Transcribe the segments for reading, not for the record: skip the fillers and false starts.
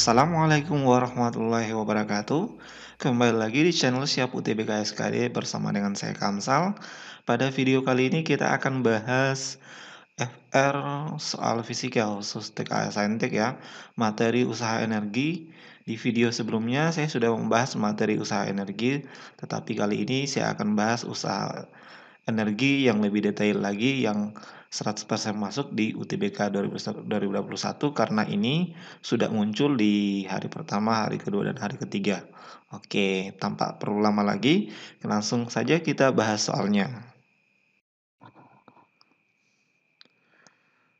Assalamualaikum warahmatullahi wabarakatuh. Kembali lagi di channel Siap UTBK SKD bersama dengan saya Kamsal. Pada video kali ini kita akan bahas FR soal fisika khusus TKA Saintek ya, materi usaha energi. Di video sebelumnya saya sudah membahas materi usaha energi, tetapi kali ini saya akan bahas usaha energi yang lebih detail lagi yang 100% masuk di UTBK 2021 karena ini sudah muncul di hari pertama, hari kedua, dan hari ketiga. Oke, tanpa perlu lama lagi, langsung saja kita bahas soalnya.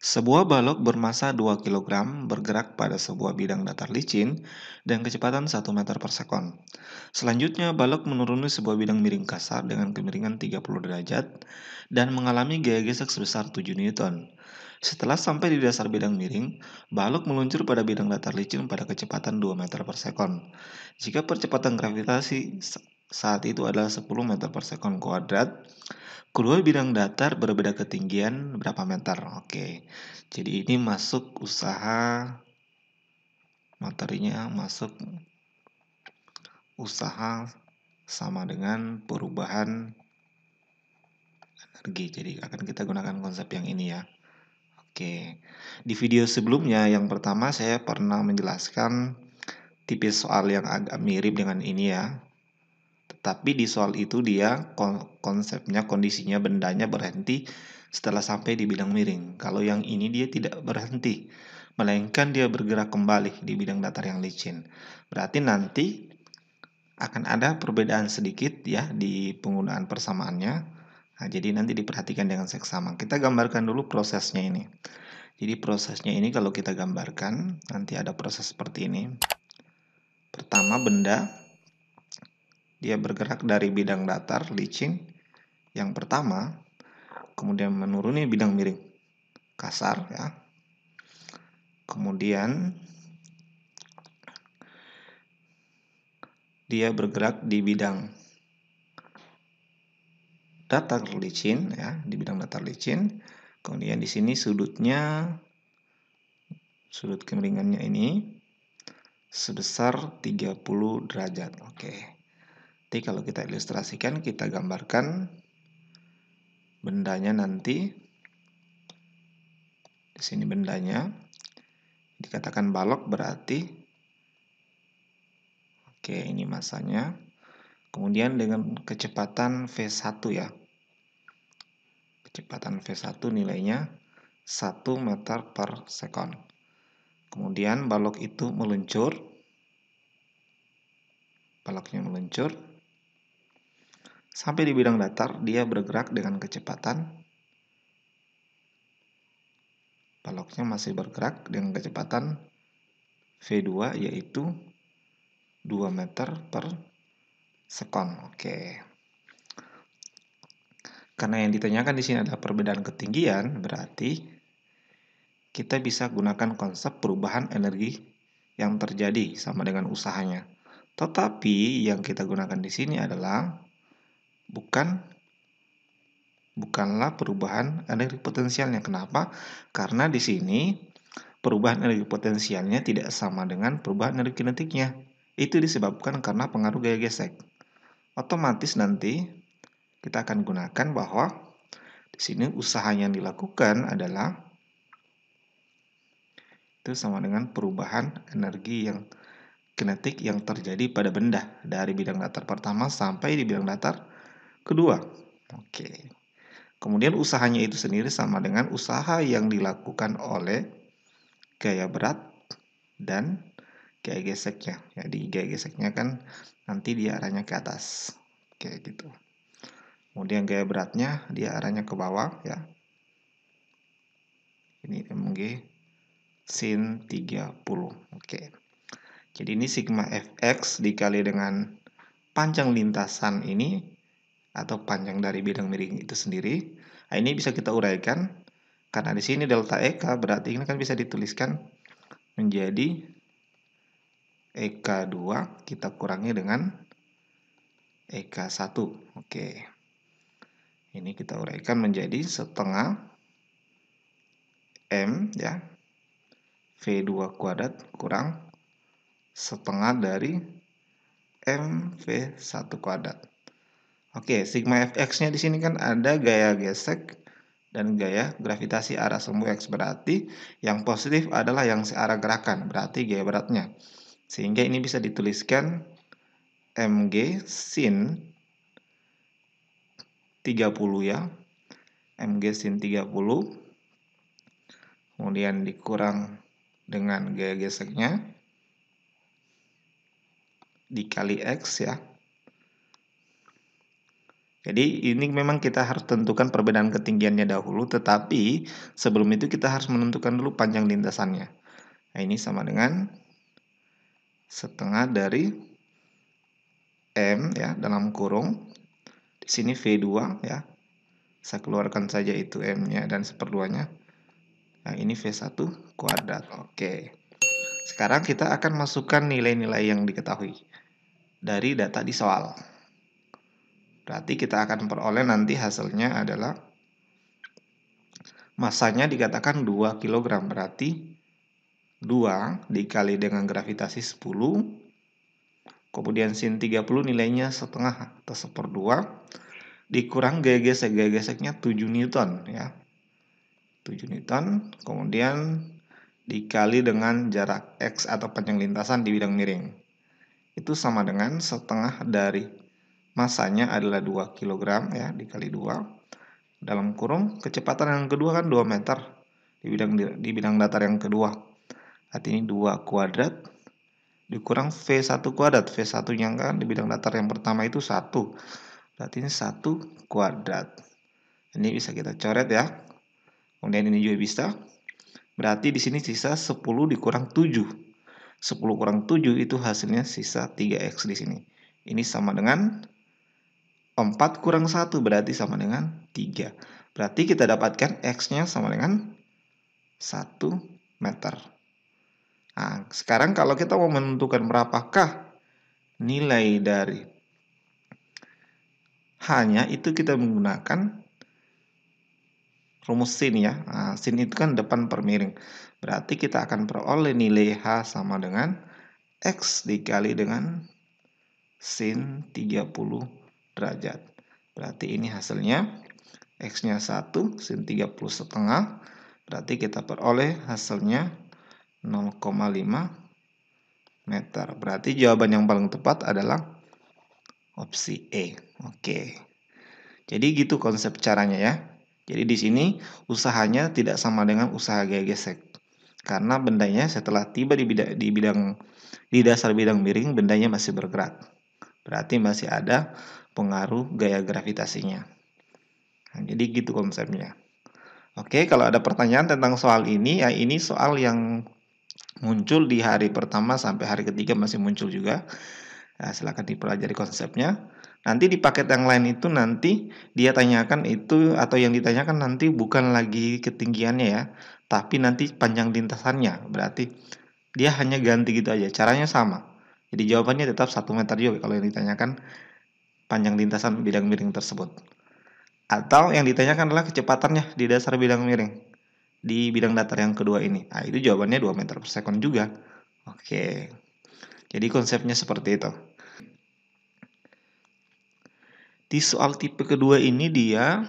Sebuah balok bermasa 2 kg bergerak pada sebuah bidang datar licin dengan kecepatan 1 meter per sekon. Selanjutnya, balok menuruni sebuah bidang miring kasar dengan kemiringan 30 derajat dan mengalami gaya gesek sebesar 7 Newton. Setelah sampai di dasar bidang miring, balok meluncur pada bidang datar licin pada kecepatan 2 meter per sekon. Jika percepatan gravitasi saat itu adalah 10 meter per sekon kuadrat, kedua bidang datar berbeda ketinggian berapa meter. Oke, jadi ini masuk usaha, materinya masuk usaha sama dengan perubahan energi. Jadi akan kita gunakan konsep yang ini ya. Oke, di video sebelumnya yang pertama saya pernah menjelaskan tipis soal yang agak mirip dengan ini ya. Tetapi di soal itu dia konsepnya, kondisinya bendanya berhenti setelah sampai di bidang miring. Kalau yang ini dia tidak berhenti, melainkan dia bergerak kembali di bidang datar yang licin. Berarti nanti akan ada perbedaan sedikit ya di penggunaan persamaannya. Nah, jadi nanti diperhatikan dengan seksama. Kita gambarkan dulu prosesnya ini. Jadi prosesnya ini kalau kita gambarkan, nanti ada proses seperti ini. Pertama, benda dia bergerak dari bidang datar licin yang pertama, kemudian menuruni bidang miring kasar ya. Kemudian dia bergerak di bidang datar licin ya, di bidang datar licin. Kemudian di sini sudut kemiringannya ini sebesar 30 derajat. Oke. Jadi kalau kita ilustrasikan, kita gambarkan bendanya nanti. Di sini bendanya dikatakan balok berarti oke, ini masanya. Kemudian dengan kecepatan V1 ya. Kecepatan V1 nilainya 1 meter per sekon. Kemudian balok itu meluncur. Baloknya meluncur. Sampai di bidang datar, dia bergerak dengan kecepatan. Baloknya masih bergerak dengan kecepatan V2 yaitu 2 meter per sekon. Oke. Karena yang ditanyakan di sini adalah perbedaan ketinggian, berarti kita bisa gunakan konsep perubahan energi yang terjadi sama dengan usahanya. Tetapi yang kita gunakan di sini adalah bukanlah perubahan energi potensialnya. Kenapa? Karena di sini perubahan energi potensialnya tidak sama dengan perubahan energi kinetiknya. Itu disebabkan karena pengaruh gaya gesek. Otomatis nanti kita akan gunakan bahwa di sini usaha yang dilakukan adalah itu sama dengan perubahan energi yang kinetik yang terjadi pada benda dari bidang datar pertama sampai di bidang datar kedua. Oke. Kemudian usahanya itu sendiri sama dengan usaha yang dilakukan oleh gaya berat dan gaya geseknya. Jadi gaya geseknya kan nanti dia arahnya ke atas. Kayak gitu. Kemudian gaya beratnya dia arahnya ke bawah ya. Ini mg sin 30. Oke. Jadi ini sigma fx dikali dengan panjang lintasan ini atau panjang dari bidang miring itu sendiri. Nah, ini bisa kita uraikan karena di sini delta EK berarti ini kan bisa dituliskan menjadi EK2 kita kurangi dengan EK1. Oke. Ini kita uraikan menjadi setengah M ya. V2 kuadrat kurang setengah dari MV1 kuadrat. Oke, sigma Fx-nya di sini kan ada gaya gesek dan gaya gravitasi arah sumbu X. Berarti yang positif adalah yang searah gerakan, berarti gaya beratnya. Sehingga ini bisa dituliskan Mg sin 30 ya. Mg sin 30. Kemudian dikurang dengan gaya geseknya dikali X ya. Jadi ini memang kita harus tentukan perbedaan ketinggiannya dahulu, tetapi sebelum itu kita harus menentukan dulu panjang lintasannya. Nah, ini sama dengan setengah dari M ya dalam kurung. Di sini V2 ya. Saya keluarkan saja itu M-nya dan seperduanya. Nah, ini V1 kuadrat. Oke. Sekarang kita akan masukkan nilai-nilai yang diketahui dari data di soal. Berarti kita akan peroleh nanti hasilnya adalah masanya dikatakan 2 kg. Berarti 2 dikali dengan gravitasi 10. Kemudian sin 30 nilainya setengah atau 1/2. Dikurang gaya gesek. Gaya geseknya 7 Newton ya. 7 Newton. Kemudian dikali dengan jarak X atau panjang lintasan di bidang miring. Itu sama dengan setengah dari masanya adalah 2 kg ya, dikali 2. Dalam kurung kecepatan yang kedua kan 2 meter di bidang datar yang kedua. Artinya 2 kuadrat dikurang V1 kuadrat. V1-nya kan di bidang datar yang pertama itu 1. Berarti ini 1 kuadrat. Ini bisa kita coret ya. Kemudian ini juga bisa. Berarti di sini sisa 10 dikurang 7. 10 kurang 7 itu hasilnya sisa 3X di sini. Ini sama dengan 4 kurang 1 berarti sama dengan 3. Berarti kita dapatkan X-nya sama dengan 1 meter. Nah, sekarang kalau kita mau menentukan berapakah nilai dari H-nya, itu kita menggunakan rumus sin ya. Nah, sin itu kan depan per miring. Berarti kita akan peroleh nilai H sama dengan X dikali dengan sin 30 derajat. Berarti ini hasilnya X-nya 1, sin 30 setengah. Berarti kita peroleh hasilnya 0,5 meter. Berarti jawaban yang paling tepat adalah opsi E. Oke. Jadi gitu konsep caranya ya. Jadi di sini usahanya tidak sama dengan usaha gaya gesek. Karena bendanya setelah tiba di dasar bidang miring, bendanya masih bergerak. Berarti masih ada pengaruh gaya gravitasinya. Nah, jadi gitu konsepnya. Oke, kalau ada pertanyaan tentang soal ini, ya ini soal yang muncul di hari pertama sampai hari ketiga masih muncul juga. Nah, silakan dipelajari konsepnya. Nanti di paket yang lain itu nanti dia tanyakan itu atau yang ditanyakan nanti bukan lagi ketinggiannya ya, tapi nanti panjang lintasannya. Berarti dia hanya ganti gitu aja, caranya sama. Jadi jawabannya tetap 1 meter juga kalau yang ditanyakan panjang lintasan bidang miring tersebut. Atau yang ditanyakan adalah kecepatannya di dasar bidang miring di bidang datar yang kedua ini. Nah, itu jawabannya 2 meter per second juga. Oke. Jadi konsepnya seperti itu. Di soal tipe kedua ini dia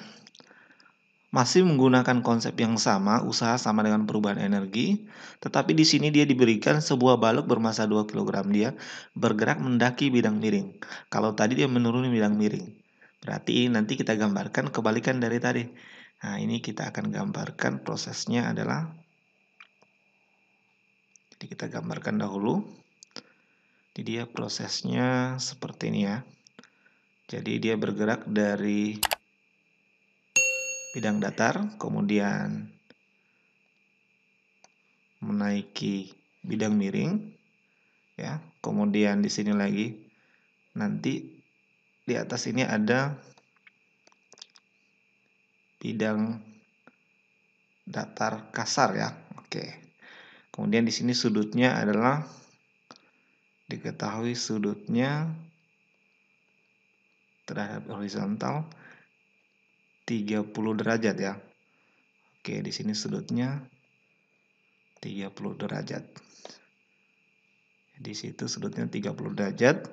masih menggunakan konsep yang sama, usaha sama dengan perubahan energi, tetapi di sini dia diberikan sebuah balok bermasa 2 kg, dia bergerak mendaki bidang miring. Kalau tadi dia menuruni bidang miring. Berarti nanti kita gambarkan kebalikan dari tadi. Nah, ini kita akan gambarkan prosesnya adalah, jadi kita gambarkan dahulu. Jadi dia prosesnya seperti ini ya. Jadi dia bergerak dari bidang datar, kemudian menaiki bidang miring, ya. Kemudian di sini lagi, nanti di atas ini ada bidang datar kasar ya. Oke. Kemudian di sini sudutnya adalah diketahui sudutnya terhadap horizontal 30 derajat ya. Oke, di sini sudutnya 30 derajat. Di situ sudutnya 30 derajat.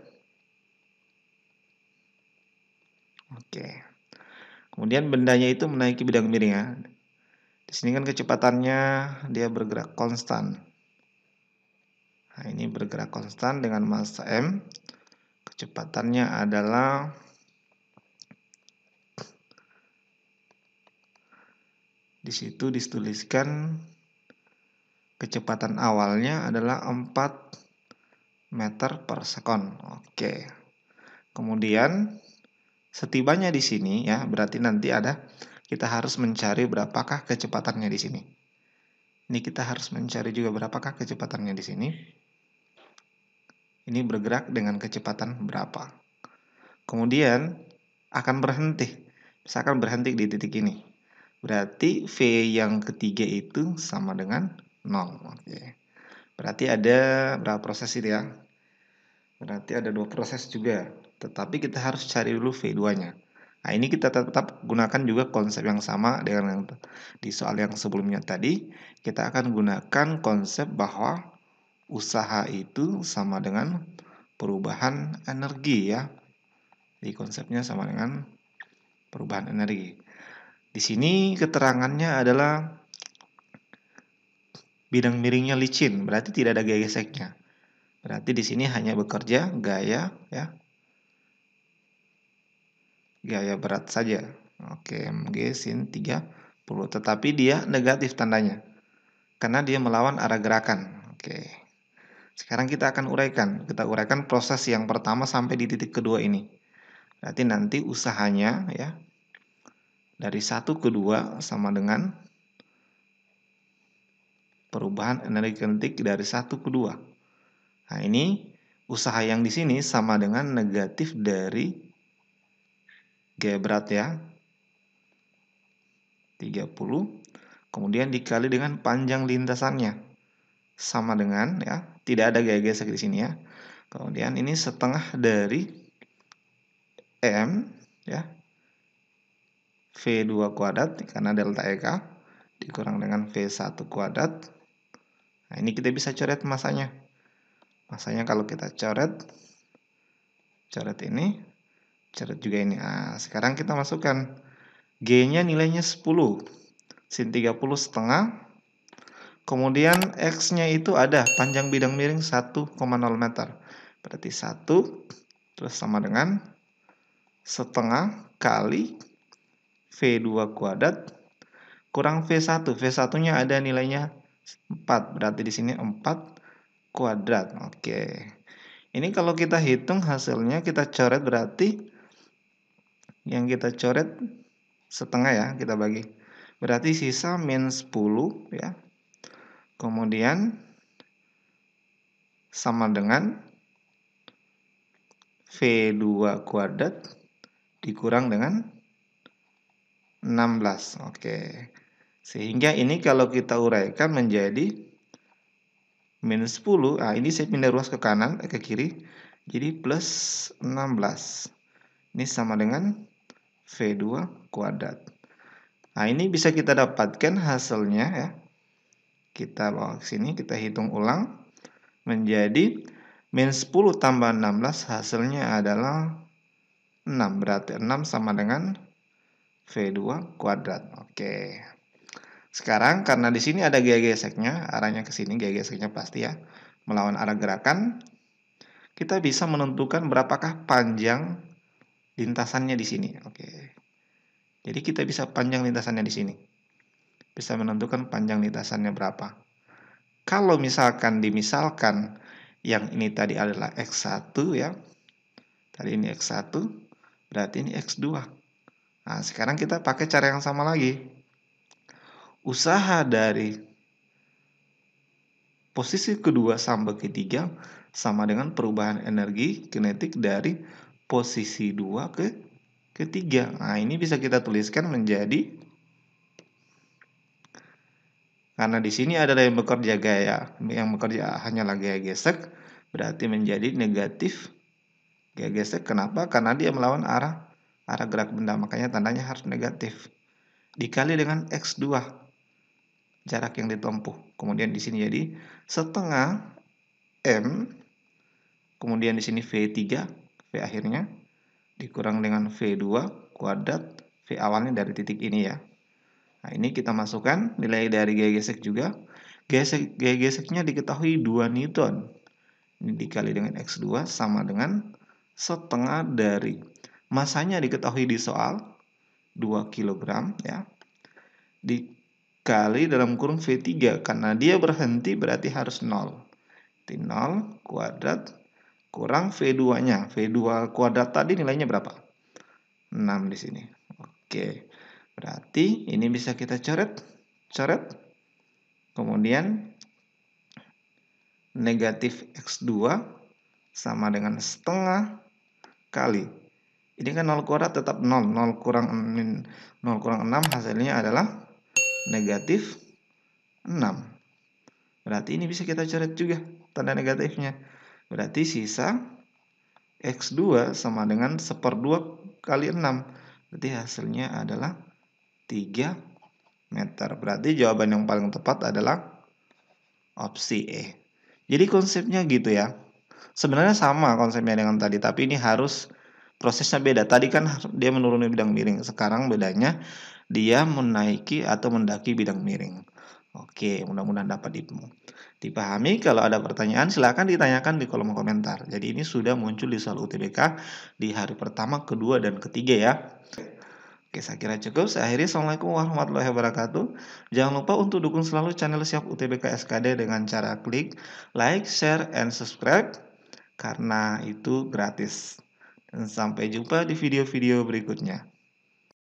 Oke. Kemudian bendanya itu menaiki bidang miring ya. Di sini kan kecepatannya dia bergerak konstan. Nah, ini bergerak konstan dengan massa M. Kecepatannya adalah di situ dituliskan kecepatan awalnya adalah 4 meter per sekon. Oke. Kemudian setibanya di sini ya, berarti nanti kita harus mencari berapakah kecepatannya di sini. Ini kita harus mencari juga berapakah kecepatannya di sini. Ini bergerak dengan kecepatan berapa. Kemudian akan berhenti. Misalkan berhenti di titik ini. Berarti V yang ketiga itu sama dengan 0. Oke. Berarti ada berapa proses itu ya? Berarti ada 2 proses juga. Tetapi kita harus cari dulu V2-nya. Nah, ini kita tetap gunakan juga konsep yang sama dengan yang di soal yang sebelumnya tadi. Kita akan gunakan konsep bahwa usaha itu sama dengan perubahan energi ya. Di konsepnya sama dengan perubahan energi. Di sini keterangannya adalah bidang miringnya licin, berarti tidak ada gaya geseknya. Berarti di sini hanya bekerja gaya ya. Gaya berat saja. Oke, G sin 30. Tetapi dia negatif tandanya. Karena dia melawan arah gerakan. Oke. Sekarang kita akan uraikan. Kita uraikan proses yang pertama sampai di titik kedua ini. Berarti nanti usahanya ya dari 1 ke 2 sama dengan perubahan energi kinetik dari 1 ke 2. Nah, ini usaha yang di sini sama dengan negatif dari gaya berat ya. 30. Kemudian dikali dengan panjang lintasannya. Sama dengan ya, tidak ada gaya gesek di sini ya. Kemudian ini setengah dari M ya. V2 kuadrat karena delta EK dikurang dengan V1 kuadrat. Nah, ini kita bisa coret masanya. Masanya kalau kita coret ini, coret juga ini. Nah, sekarang kita masukkan G-nya nilainya 10. Sin 30 setengah. Kemudian X-nya itu ada panjang bidang miring 1,0 meter. Berarti 1 terus sama dengan setengah kali V2 kuadrat kurang V1. V1-nya ada nilainya 4. Berarti di sini 4 kuadrat. Oke. Ini kalau kita hitung hasilnya kita coret berarti yang kita coret setengah ya, kita bagi. Berarti sisa min 10 ya. Kemudian sama dengan V2 kuadrat dikurang dengan 16. Oke. Sehingga ini kalau kita uraikan menjadi min 10. Nah, ini saya pindah ruas ke kanan, ke kiri. Jadi plus 16. Ini sama dengan V2 kuadrat. Nah, ini bisa kita dapatkan hasilnya ya. Kita bawa ke sini, kita hitung ulang. Menjadi min 10 tambah 16 hasilnya adalah 6. Berarti 6 sama dengan V2 kuadrat. Oke. Sekarang karena di sini ada gaya geseknya, arahnya ke sini, gaya geseknya pasti ya. Melawan arah gerakan, kita bisa menentukan berapakah panjang lintasannya di sini. Oke. Jadi kita bisa panjang lintasannya di sini. Bisa menentukan panjang lintasannya berapa. Kalau misalkan dimisalkan yang ini tadi adalah X1 ya. Tadi ini X1, berarti ini X2. Nah, sekarang kita pakai cara yang sama lagi. Usaha dari posisi kedua sampai ketiga sama dengan perubahan energi kinetik dari posisi 2 ke ketiga. Nah, ini bisa kita tuliskan menjadi, karena di sini adalah yang bekerja hanyalah gaya gesek, berarti menjadi negatif gaya gesek. Kenapa? Karena dia melawan arah gerak benda, makanya tandanya harus negatif. Dikali dengan X2, jarak yang ditempuh. Kemudian di sini jadi setengah M kemudian di sini V3, V akhirnya, dikurang dengan V2 kuadrat, V awalnya dari titik ini ya. Nah, ini kita masukkan nilai dari gaya gesek juga. Gaya geseknya diketahui 2 Newton. Ini dikali dengan X2 sama dengan setengah dari masanya diketahui di soal 2 kg ya. Dikali dalam kurung V3 karena dia berhenti berarti harus 0. Berarti 0 kuadrat kurang V2-nya. V2 kuadrat tadi nilainya berapa? 6 di sini. Oke. Berarti ini bisa kita coret. Kemudian negatif X2 sama dengan setengah kali. Ini kan 0 kuadrat tetap 0. 0 kurang 6 hasilnya adalah negatif 6. Berarti ini bisa kita coret juga tanda negatifnya. Berarti sisa X2 sama dengan 1/2 kali 6. Berarti hasilnya adalah 3 meter. Berarti jawaban yang paling tepat adalah opsi E. Jadi konsepnya gitu ya. Sebenarnya sama konsepnya dengan tadi, tapi ini harus prosesnya beda. Tadi kan dia menuruni bidang miring. Sekarang bedanya dia menaiki atau mendaki bidang miring. Oke, mudah-mudahan dapat dipahami. Kalau ada pertanyaan silahkan ditanyakan di kolom komentar. Jadi ini sudah muncul di soal UTBK di hari pertama, kedua, dan ketiga ya. Oke, saya kira cukup. Saya akhiri. Assalamualaikum warahmatullahi wabarakatuh. Jangan lupa untuk dukung selalu channel Siap UTBK SKD dengan cara klik like, share, and subscribe karena itu gratis. Dan sampai jumpa di video-video berikutnya.